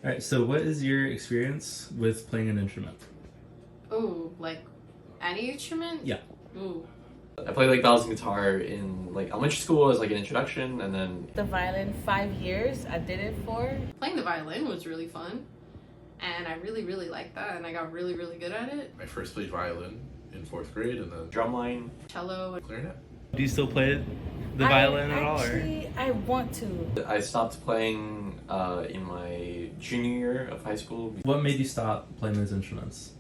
All right, so what is your experience with playing an instrument? Oh, like any instrument? Yeah. Ooh. I played like balancing guitar in like elementary school as like an introduction, and then The violin, 5 years I did it for. Playing the violin was really fun. And I really, really liked that. And I got really, really good at it. I first played violin in 4th grade and then drumline. Cello. clarinet. Do you still play the violin at all? Or? I want to. I stopped playing in my junior year of high school. What made you stop playing those instruments?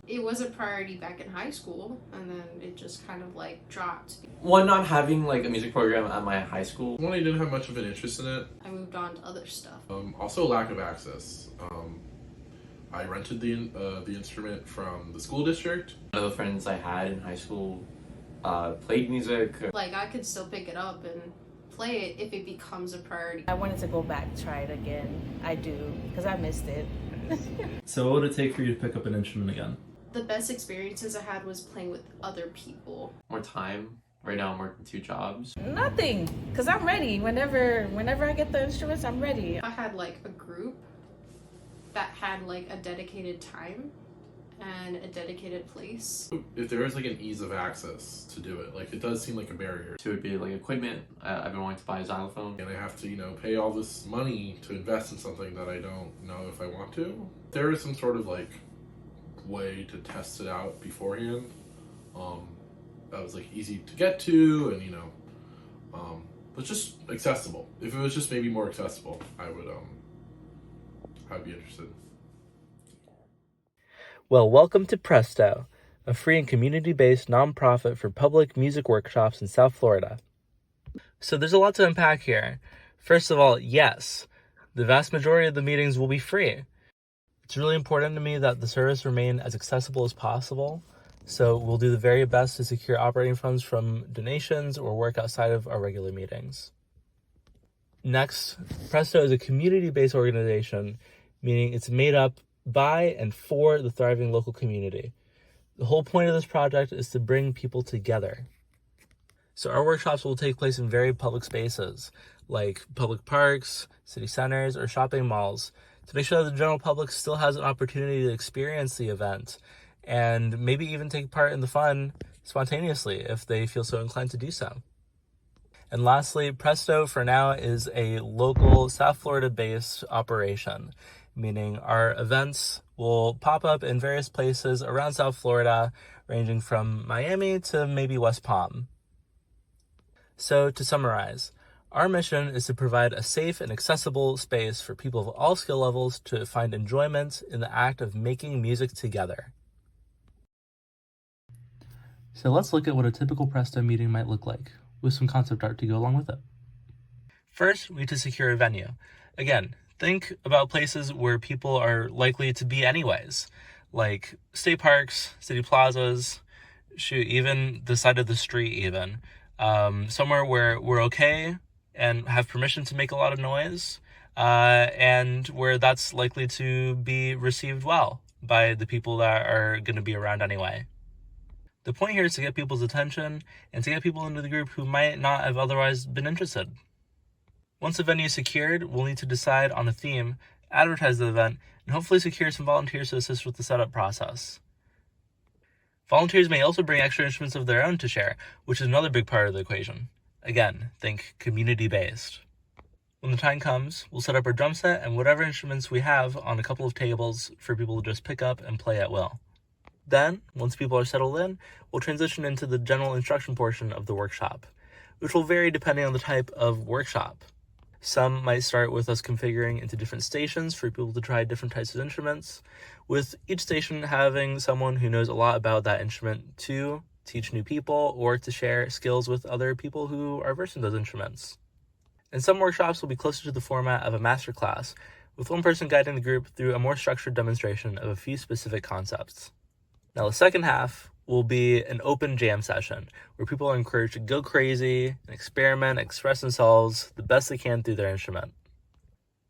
It was a priority back in high school. And then it just kind of like dropped. One, not having like a music program at my high school. One, I didn't have much of an interest in it. I moved on to other stuff. Also, lack of access. I rented the instrument from the school district. One of the friends I had in high school played music. Like I could still pick it up and play it if it becomes a priority. I wanted to go back, try it again. I do, because I missed it. So what would it take for you to pick up an instrument again? The best experiences I had was playing with other people. More time. Right now I'm working 2 jobs. Nothing, because I'm ready. Whenever I get the instruments, I'm ready. If I had like a group that had like a dedicated time and a dedicated place. If there is like an ease of access to do it, like it does seem like a barrier. So it would be like equipment. I've been wanting to buy a xylophone. And I have to, pay all this money to invest in something that I don't know if I want to. There is some sort of like way to test it out beforehand. That was like easy to get to and but just accessible. If it was just maybe more accessible, I'd be interested. Well, welcome to Presto, a free and community-based nonprofit for public music workshops in South Florida. So there's a lot to unpack here. First of all, yes, the vast majority of the meetings will be free. It's really important to me that the service remain as accessible as possible, so we'll do the very best to secure operating funds from donations or work outside of our regular meetings. Next, Presto is a community-based organization, meaning it's made up by and for the thriving local community. The whole point of this project is to bring people together. So our workshops will take place in very public spaces, like public parks, city centers, or shopping malls, to make sure that the general public still has an opportunity to experience the event, and maybe even take part in the fun spontaneously if they feel so inclined to do so. And lastly, Presto for now is a local South Florida-based operation, meaning our events will pop up in various places around South Florida, ranging from Miami to maybe West Palm. So to summarize, our mission is to provide a safe and accessible space for people of all skill levels to find enjoyment in the act of making music together. So let's look at what a typical Presto meeting might look like, with some concept art to go along with it. First, we need to secure a venue. Again, think about places where people are likely to be anyways, like state parks, city plazas, even the side of the street even. Somewhere where we're okay and have permission to make a lot of noise, and where that's likely to be received well by the people that are going to be around anyway. The point here is to get people's attention and to get people into the group who might not have otherwise been interested. Once the venue is secured, we'll need to decide on a theme, advertise the event, and hopefully secure some volunteers to assist with the setup process. Volunteers may also bring extra instruments of their own to share, which is another big part of the equation. Again, think community-based. When the time comes, we'll set up our drum set and whatever instruments we have on a couple of tables for people to just pick up and play at will. Then, once people are settled in, we'll transition into the general instruction portion of the workshop, which will vary depending on the type of workshop. Some might start with us configuring into different stations for people to try different types of instruments, with each station having someone who knows a lot about that instrument to teach new people or to share skills with other people who are versed in those instruments. And some workshops will be closer to the format of a masterclass, with one person guiding the group through a more structured demonstration of a few specific concepts. Now, the second half will be an open jam session where people are encouraged to go crazy and experiment, express themselves the best they can through their instrument.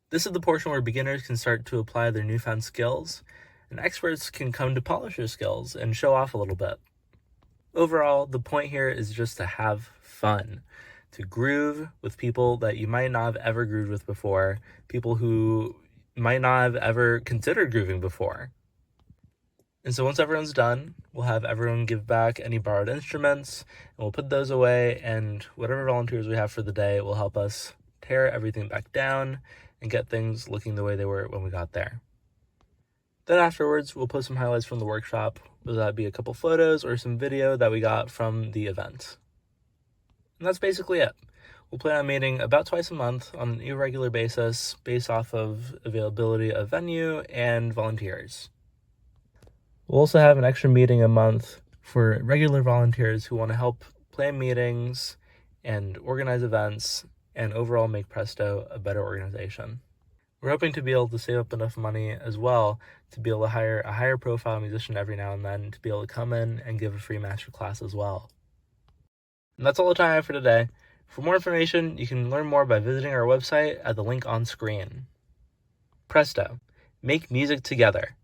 This is the portion where beginners can start to apply their newfound skills, and experts can come to polish their skills and show off a little bit. Overall, the point here is just to have fun, to groove with people that you might not have ever grooved with before, people who might not have ever considered grooving before. And so once everyone's done, we'll have everyone give back any borrowed instruments, and we'll put those away, and whatever volunteers we have for the day will help us tear everything back down and get things looking the way they were when we got there. Then afterwards, we'll post some highlights from the workshop, whether that be a couple photos or some video that we got from the event. And that's basically it. We'll plan on meeting about twice a month on an irregular basis based off of availability of venue and volunteers. We'll also have an extra meeting a month for regular volunteers who want to help plan meetings and organize events and overall make Presto a better organization. We're hoping to be able to save up enough money as well to be able to hire a higher profile musician every now and then to be able to come in and give a free master class as well. And that's all the time I have for today. For more information, you can learn more by visiting our website at the link on screen. Presto. Make music together.